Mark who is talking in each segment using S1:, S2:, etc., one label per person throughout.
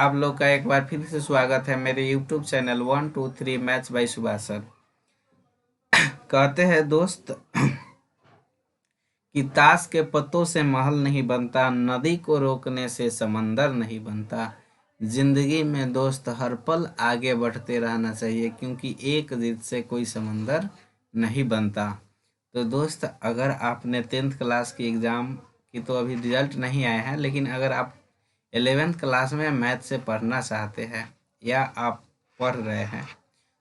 S1: आप लोग का एक बार फिर से स्वागत है मेरे YouTube channel 123 maths by Subhash sir. कहते हैं दोस्त कि ताश के पत्तों से महल नहीं बनता, नदी को रोकने से समंदर नहीं बनता। जिंदगी में दोस्त हर पल आगे बढ़ते रहना चाहिए, क्योंकि एक जीत से कोई समंदर नहीं बनता। तो दोस्त, अगर आपने 10th क्लास की एग्ज़ाम की तो अभी रिजल्ट नहीं आया है, लेकिन अगर आप 11th क्लास में मैथ से पढ़ना चाहते हैं या आप पढ़ रहे हैं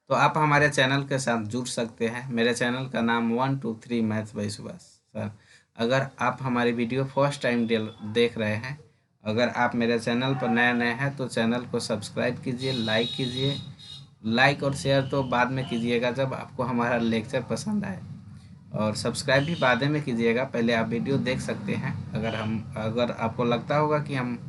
S1: तो आप हमारे चैनल के साथ जुड़ सकते हैं। मेरे चैनल का नाम 123 मैथ्स बाय सुभाष सर। अगर आप हमारी वीडियो फर्स्ट टाइम देख रहे हैं, अगर आप मेरे चैनल पर नए नए हैं तो चैनल को सब्सक्राइब कीजिए, लाइक कीजिए। लाइक और शेयर तो बाद में कीजिएगा जब आपको हमारा लेक्चर पसंद आए, और सब्सक्राइब भी बाद में कीजिएगा। पहले आप वीडियो देख सकते हैं। अगर आपको लगता होगा कि हम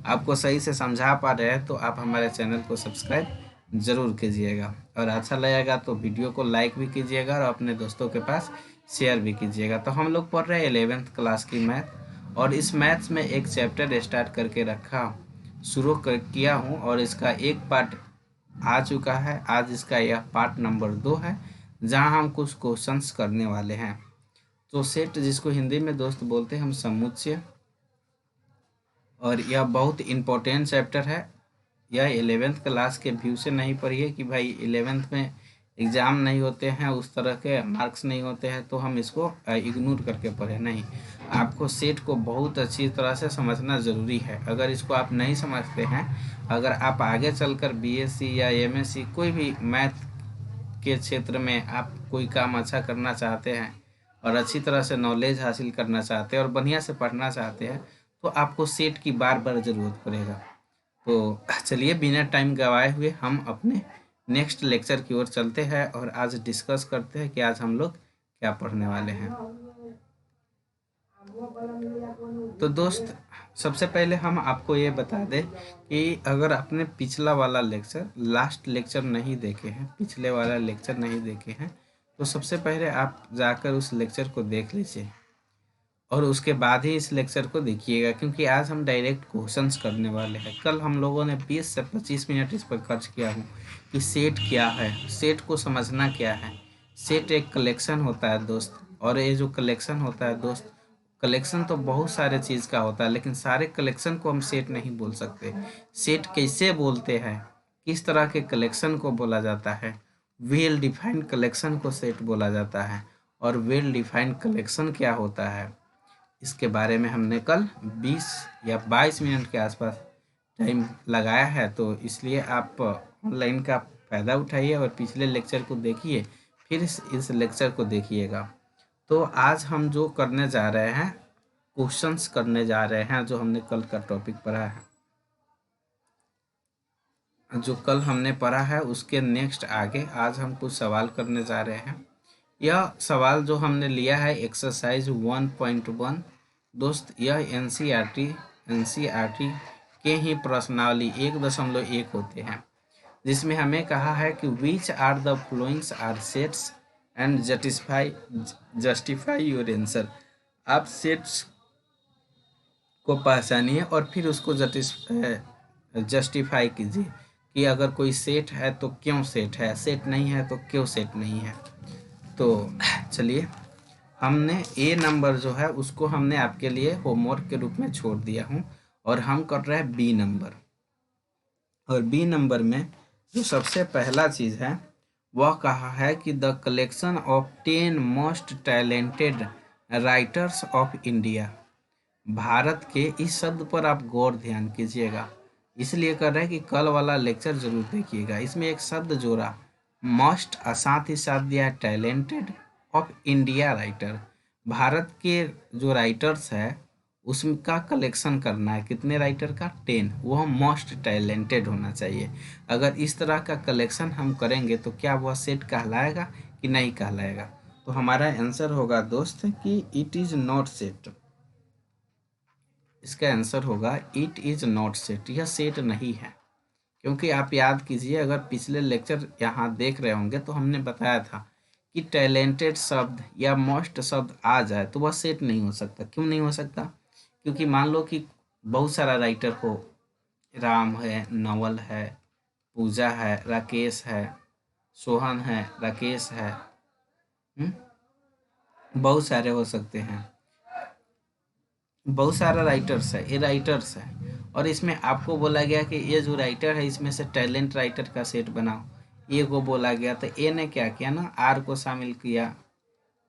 S1: आपको सही से समझा पा रहे हैं तो आप हमारे चैनल को सब्सक्राइब ज़रूर कीजिएगा, और अच्छा लगेगा तो वीडियो को लाइक भी कीजिएगा और अपने दोस्तों के पास शेयर भी कीजिएगा। तो हम लोग पढ़ रहे हैं 11th क्लास की मैथ, और इस मैथ्स में एक चैप्टर स्टार्ट करके किया हूँ, और इसका एक पार्ट आ चुका है। आज इसका यह पार्ट नंबर 2 है, जहाँ हम कुछ क्वेश्चंस करने वाले हैं। तो सेट, जिसको हिंदी में दोस्त बोलते हैं हम समुच्चय, और यह बहुत इम्पोर्टेंट चैप्टर है। यह 11th क्लास के व्यू से नहीं पढ़िए कि भाई 11th में एग्ज़ाम नहीं होते हैं, उस तरह के मार्क्स नहीं होते हैं तो हम इसको इग्नोर करके पढ़े। नहीं, आपको सेट को बहुत अच्छी तरह से समझना ज़रूरी है। अगर इसको आप नहीं समझते हैं, अगर आप आगे चलकर बीएससी या एमएससी कोई भी मैथ के क्षेत्र में आप कोई काम अच्छा करना चाहते हैं और अच्छी तरह से नॉलेज हासिल करना चाहते हैं और बढ़िया से पढ़ना चाहते हैं, तो आपको सेट की बार बार ज़रूरत पड़ेगा। तो चलिए, बिना टाइम गवाए हुए हम अपने नेक्स्ट लेक्चर की ओर चलते हैं और आज डिस्कस करते हैं कि आज हम लोग क्या पढ़ने वाले हैं। तो दोस्त, सबसे पहले हम आपको ये बता दें कि अगर आपने पिछला वाला लेक्चर, लास्ट लेक्चर नहीं देखे हैं, पिछले वाला लेक्चर नहीं देखे हैं, तो सबसे पहले आप जाकर उस लेक्चर को देख लीजिए और उसके बाद ही इस लेक्चर को देखिएगा, क्योंकि आज हम डायरेक्ट क्वेश्चंस करने वाले हैं। कल हम लोगों ने 20 से 25 मिनट इस पर खर्च किया हूँ कि सेट क्या है, सेट को समझना क्या है। सेट एक कलेक्शन होता है दोस्त, और ये जो कलेक्शन होता है दोस्त, कलेक्शन तो बहुत सारे चीज़ का होता है, लेकिन सारे कलेक्शन को हम सेट नहीं बोल सकते। सेट कैसे बोलते हैं, किस तरह के कलेक्शन को बोला जाता है, वेल डिफाइंड कलेक्शन को सेट बोला जाता है, और वेल डिफाइंड कलेक्शन क्या होता है, इसके बारे में हमने कल 20 या 22 मिनट के आसपास टाइम लगाया है। तो इसलिए आप ऑनलाइन का फ़ायदा उठाइए और पिछले लेक्चर को देखिए, फिर इस लेक्चर को देखिएगा। तो आज हम जो करने जा रहे हैं, क्वेश्चंस करने जा रहे हैं, जो हमने कल का टॉपिक पढ़ा है, जो कल हमने पढ़ा है उसके नेक्स्ट आगे आज हम कुछ सवाल करने जा रहे हैं। यह सवाल जो हमने लिया है एक्सरसाइज 1.1 दोस्त, यह एनसीईआरटी के ही प्रश्नावली 1.1 होते हैं, जिसमें हमें कहा है कि which are the flowings are sets and justify your answer. आप सेट्स को पहचानिए और फिर उसको जस्टिफाई कीजिए कि अगर कोई सेट है तो क्यों सेट है, सेट नहीं है तो क्यों सेट नहीं है। तो चलिए, हमने ए नंबर जो है उसको हमने आपके लिए होमवर्क के रूप में छोड़ दिया हूँ, और हम कर रहे हैं बी नंबर। और बी नंबर में जो सबसे पहला चीज़ है वह कहा है कि the collection of 10 most talented writers of India. Bharat के इस शब्द पर आप गौर ध्यान कीजिएगा, इसलिए कर रहे हैं कि कल वाला लेक्चर जरूर देखिएगा। इसमें एक शब्द जोड़ा मस्ट, साथ ही साथ दिया है talented of India writer. Bharat के जो राइटर्स है उसका कलेक्शन करना है, कितने राइटर का, 10, वह मोस्ट टैलेंटेड होना चाहिए। अगर इस तरह का कलेक्शन हम करेंगे तो क्या वह सेट कहलाएगा कि नहीं कहलाएगा। तो हमारा आंसर होगा दोस्त कि इट इज़ नॉट सेट। इसका आंसर होगा इट इज़ नॉट सेट, यह सेट नहीं है। क्योंकि आप याद कीजिए, अगर पिछले लेक्चर यहाँ देख रहे होंगे तो हमने बताया था कि टैलेंटेड शब्द या मोस्ट शब्द आ जाए तो वह सेट नहीं हो सकता। क्यों नहीं हो सकता? क्योंकि मान लो कि बहुत सारा राइटर हो, राम है, नवल है, पूजा है, राकेश है, सोहन है, राकेश है। बहुत सारे हो सकते हैं, बहुत सारा राइटर्स है, ये राइटर्स है। और इसमें आपको बोला गया कि ये जो राइटर है इसमें से टैलेंट राइटर का सेट बनाओ, ए को बोला गया तो ए ने क्या किया ना, आर को शामिल किया,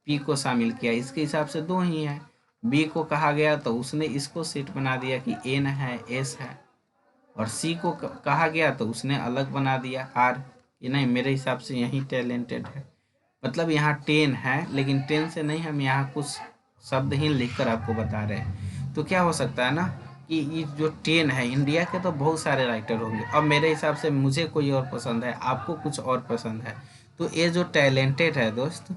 S1: पी को शामिल किया, इसके हिसाब से दो ही है। बी को कहा गया तो उसने इसको सेट बना दिया कि एन है, एस है। और सी को कहा गया तो उसने अलग बना दिया आर, ये नहीं मेरे हिसाब से यही टैलेंटेड है। मतलब यहाँ 10 है, लेकिन 10 से नहीं, हम यहाँ कुछ शब्द ही लिखकर आपको बता रहे हैं। तो क्या हो सकता है ना कि ये जो 10 है, इंडिया के तो बहुत सारे राइटर होंगे। अब मेरे हिसाब से मुझे कोई और पसंद है, आपको कुछ और पसंद है। तो ये जो टैलेंटेड है दोस्त,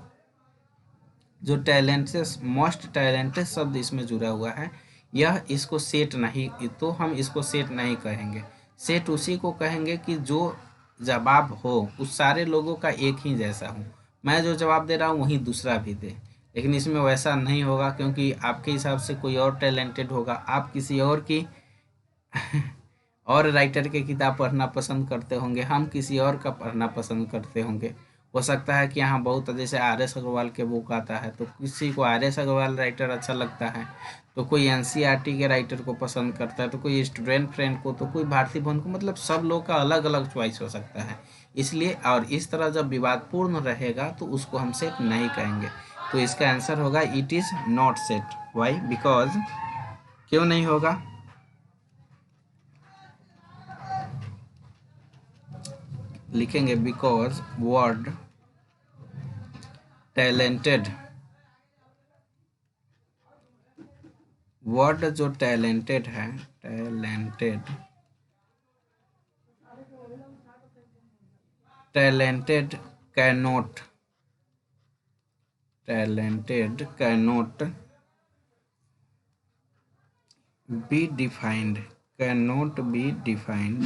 S1: जो टैलेंटेड, मोस्ट टैलेंटेड शब्द इसमें जुड़ा हुआ है, यह इसको सेट नहीं, तो हम इसको सेट नहीं कहेंगे। सेट उसी को कहेंगे कि जो जवाब हो उस सारे लोगों का एक ही जैसा हो, मैं जो जवाब दे रहा हूँ वही दूसरा भी दे। लेकिन इसमें वैसा नहीं होगा, क्योंकि आपके हिसाब से कोई और टैलेंटेड होगा, आप किसी और की और राइटर की किताब पढ़ना पसंद करते होंगे, हम किसी और का पढ़ना पसंद करते होंगे। हो सकता है कि यहाँ बहुत, जैसे आर एस अग्रवाल के बुक आता है तो किसी को आर एस अग्रवाल राइटर अच्छा लगता है, तो कोई एन सी आर टी के राइटर को पसंद करता है, तो कोई स्टूडेंट फ्रेंड को, तो कोई भारती भवन को। मतलब सब लोग का अलग अलग चॉइस हो सकता है। इसलिए और इस तरह जब विवादपूर्ण रहेगा तो उसको हम सेट नहीं कहेंगे। तो इसका आंसर होगा it is not set. Why? Because, क्यों नहीं होगा? लिखेंगे बिकॉज वर्ड टैलेंटेड, वर्ड जो टैलेंटेड है, talented, talented cannot, talented cannot be defined, cannot be defined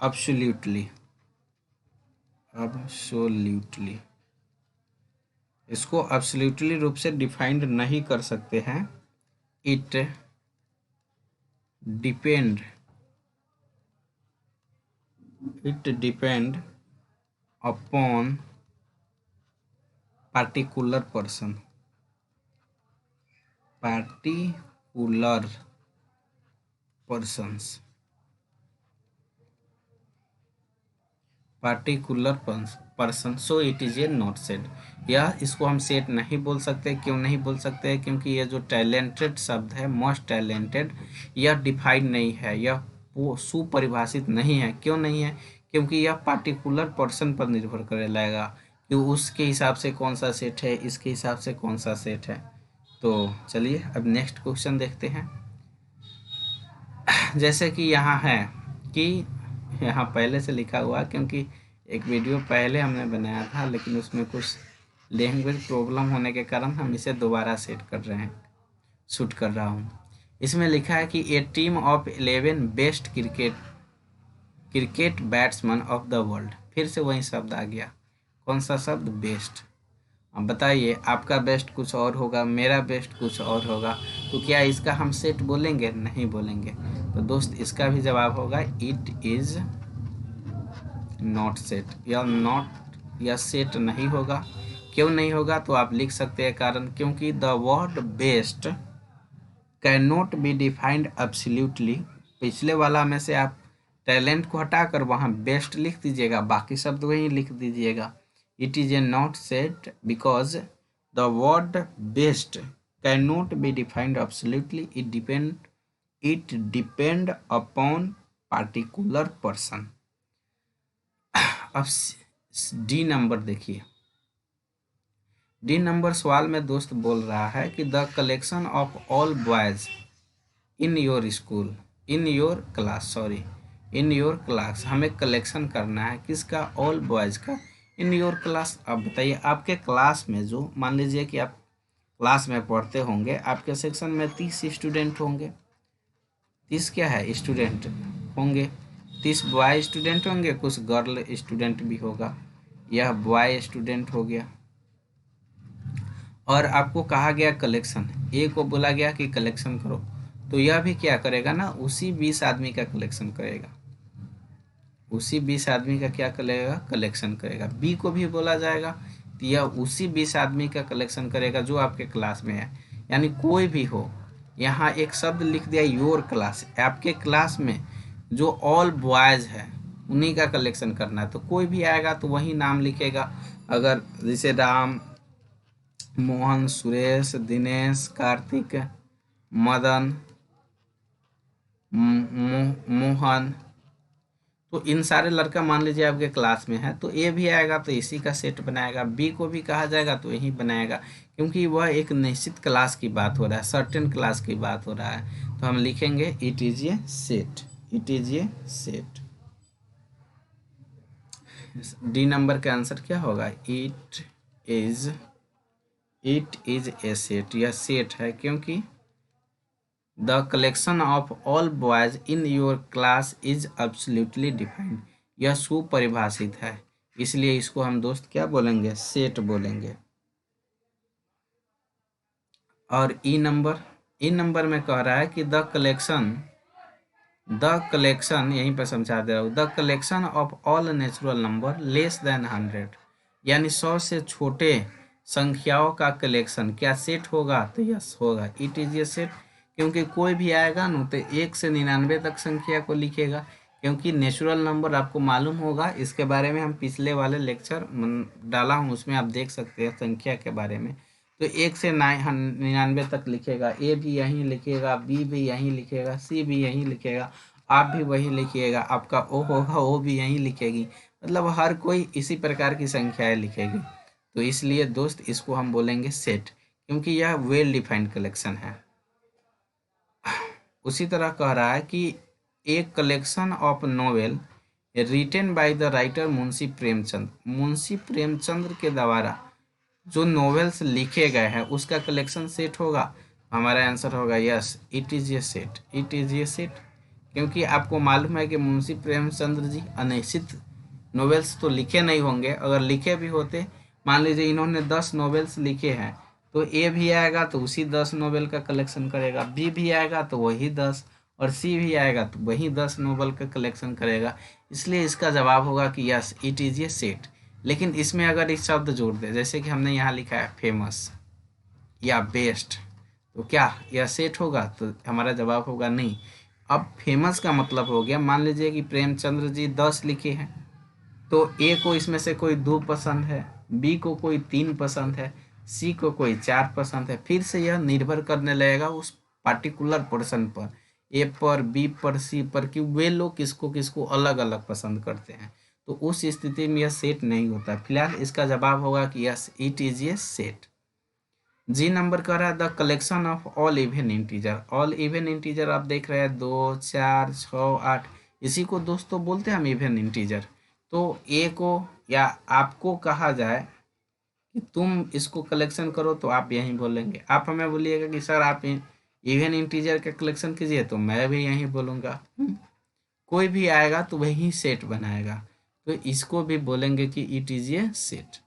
S1: absolutely, absolutely, इसको एब्सोल्युटली रूप से डिफाइंड नहीं कर सकते हैं। It depend, it depend upon particular person, particular persons, particular person, so it is a not set. यह, इसको हम सेट नहीं बोल सकते। क्यों नहीं बोल सकते? क्योंकि यह जो टैलेंटेड शब्द है, मोस्ट टैलेंटेड, यह डिफाइंड नहीं है, यह सुपरिभाषित नहीं है। क्यों नहीं है? क्योंकि यह पार्टिकुलर पर्सन पर निर्भर कर लगेगा कि उसके हिसाब से कौन सा सेट है, इसके हिसाब से कौन सा सेट है। तो चलिए अब नेक्स्ट क्वेश्चन देखते हैं। जैसे कि यहाँ है कि यहाँ पहले से लिखा हुआ, क्योंकि एक वीडियो पहले हमने बनाया था लेकिन उसमें कुछ लैंग्वेज प्रॉब्लम होने के कारण हम इसे दोबारा सेट कर रहे हैं, शूट कर रहा हूँ। इसमें लिखा है कि a team of 11 best cricket batsman of the world. फिर से वही शब्द आ गया। कौन सा शब्द? बेस्ट। अब बताइए, आपका बेस्ट कुछ और होगा, मेरा बेस्ट कुछ और होगा, तो क्या इसका हम सेट बोलेंगे? नहीं बोलेंगे। तो दोस्त इसका भी जवाब होगा इट इज नॉट सेट, या नॉट, या सेट नहीं होगा। क्यों नहीं होगा? तो आप लिख सकते हैं कारण, क्योंकि the word best can not be defined absolutely. पिछले वाला में से आप टैलेंट को हटाकर वहाँ बेस्ट लिख दीजिएगा, बाकी शब्द वहीं लिख दीजिएगा। It is a not set because the word best cannot be defined absolutely. It depend upon particular person. अब डी नंबर देखिए। डी नंबर सवाल में दोस्त बोल रहा है कि the collection of all boys in your school, in your class, sorry, in your class. हमें कलेक्शन करना है किसका? ऑल बॉयज का, इन योर क्लास। अब बताइए, आपके क्लास में जो, मान लीजिए कि आप क्लास में पढ़ते होंगे, आपके सेक्शन में 30 स्टूडेंट होंगे। 30 क्या है? स्टूडेंट होंगे। 30 बॉय स्टूडेंट होंगे, कुछ गर्ल स्टूडेंट भी होगा। यह बॉय स्टूडेंट हो गया। और आपको कहा गया कलेक्शन, ए को बोला गया कि कलेक्शन करो, तो यह भी क्या करेगा ना, उसी 20 आदमी का कलेक्शन करेगा, उसी 20 आदमी का क्या करेगा, कलेक्शन करेगा। बी को भी बोला जाएगा तो यह उसी 20 आदमी का कलेक्शन करेगा जो आपके क्लास में है, यानी कोई भी हो। यहाँ एक शब्द लिख दिया योर क्लास, आपके क्लास में जो ऑल बॉयज़ है उन्हीं का कलेक्शन करना है। तो कोई भी आएगा तो वही नाम लिखेगा। अगर जैसे राम, मोहन, सुरेश, दिनेश, कार्तिक, मदन, मोहन, तो इन सारे लड़का मान लीजिए आपके क्लास में है, तो ए भी आएगा तो इसी का सेट बनाएगा। बी को भी कहा जाएगा तो यही बनाएगा, क्योंकि वह एक निश्चित क्लास की बात हो रहा है, सर्टेन क्लास की बात हो रहा है। तो हम लिखेंगे it is a set, it is a set. D number का आंसर क्या होगा, इट इज ए सेट। यह सेट है क्योंकि the collection of all boys in your class is absolutely defined. यह सुपरिभाषित है, इसलिए इसको हम दोस्त क्या बोलेंगे, सेट बोलेंगे। और ई नंबर में कह रहा है कि द कलेक्शन यहीं पर समझा दे रहा हूँ, the collection of all natural number less than 100, यानी 100 से छोटे संख्याओं का कलेक्शन क्या सेट होगा, तो यस होगा, इट इज ए सेट। क्योंकि कोई भी आएगा ना तो 1 से 99 तक संख्या को लिखेगा, क्योंकि नेचुरल नंबर आपको मालूम होगा, इसके बारे में हम पिछले वाले लेक्चर डाला हूँ, उसमें आप देख सकते हैं संख्या के बारे में। तो 1 से 99 तक लिखेगा, ए भी यहीं लिखेगा, बी भी यहीं लिखेगा, सी भी यहीं लिखेगा, आप भी वही लिखिएगा, आपका ओ होगा ओ भी यहीं लिखेगी, मतलब हर कोई इसी प्रकार की संख्याएं लिखेगी। तो इसलिए दोस्त इसको हम बोलेंगे सेट, क्योंकि यह वेल डिफाइंड कलेक्शन है। उसी तरह कह रहा है कि एक collection of novel written by the writer Munshi Premchand, Munshi Premchand के द्वारा जो नॉवेल्स लिखे गए हैं उसका कलेक्शन सेट होगा। हमारा आंसर होगा yes, it is a set, it is a set. क्योंकि आपको मालूम है कि मुंशी प्रेमचंद्र जी अनिश्चित नॉवेल्स तो लिखे नहीं होंगे, अगर लिखे भी होते, मान लीजिए इन्होंने 10 नॉवेल्स लिखे हैं, तो ए भी आएगा तो उसी 10 नॉवेल का कलेक्शन करेगा, बी भी आएगा तो वही 10, और सी भी आएगा तो वही 10 नॉवेल का कलेक्शन करेगा। इसलिए इसका जवाब होगा कि yes, it is a set. लेकिन इसमें अगर एक शब्द जोड़ दे, जैसे कि हमने यहाँ लिखा है फेमस या बेस्ट, तो क्या यह सेट होगा, तो हमारा जवाब होगा नहीं। अब फेमस का मतलब हो गया, मान लीजिए कि प्रेमचंद्र जी 10 लिखे हैं, तो ए को इसमें से कोई 2 पसंद है, बी को कोई 3 पसंद है, सी को कोई 4 पसंद है। फिर से यह निर्भर करने लगेगा उस पार्टिकुलर पर्सन पर, ए पर, बी पर, सी पर, कि वे लोग किसको किसको अलग अलग पसंद करते हैं। तो उस स्थिति में यह सेट नहीं होता। फिलहाल इसका जवाब होगा कि yes, it is a set. G number कह रहा है the collection of all even integer. All even integer आप देख रहे हैं 2, 4, 6, 8, इसी को दोस्तों बोलते हैं हम इवन इंटीजर। तो ए को या आपको कहा जाए कि तुम इसको कलेक्शन करो, तो आप यहीं बोलेंगे। आप हमें बोलिएगा कि सर आप इवन इंटीजर का कलेक्शन कीजिए, तो मैं भी यहीं बोलूँगा। कोई भी आएगा तो वही सेट बनाएगा, तो इसको भी बोलेंगे कि it is a set,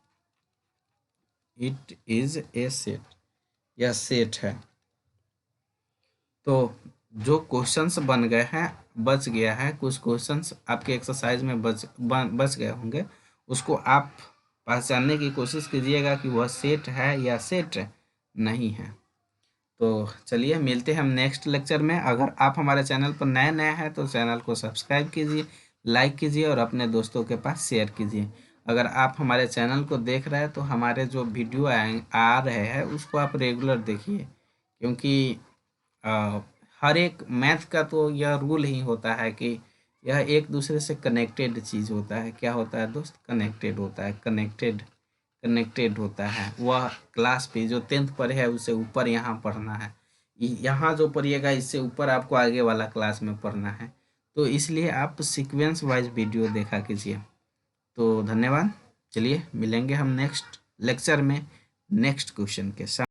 S1: it is a set, यह सेट है। तो जो क्वेश्चंस बन गए हैं, बच गया है, कुछ क्वेश्चंस आपके एक्सरसाइज में बच गए होंगे, उसको आप पहचानने की कोशिश कीजिएगा कि वह सेट है या सेट नहीं है। तो चलिए मिलते हैं हम नेक्स्ट लेक्चर में। अगर आप हमारे चैनल पर नए हैं तो चैनल को सब्सक्राइब कीजिए, लाइक कीजिए और अपने दोस्तों के पास शेयर कीजिए। अगर आप हमारे चैनल को देख रहे हैं तो हमारे जो वीडियो आ रहे हैं उसको आप रेगुलर देखिए, क्योंकि हर एक मैथ का तो यह रूल ही होता है कि यह एक दूसरे से कनेक्टेड चीज़ होता है। क्या होता है दोस्त, कनेक्टेड होता है, कनेक्टेड होता है। वह क्लास पे जो 10th पर है उससे ऊपर यहाँ पढ़ना है, यहाँ जो पढ़िएगा इससे ऊपर आपको आगे वाला क्लास में पढ़ना है। तो इसलिए आप सीक्वेंस वाइज वीडियो देखा कीजिए। तो धन्यवाद। चलिए मिलेंगे हम नेक्स्ट लेक्चर में नेक्स्ट क्वेश्चन के साथ।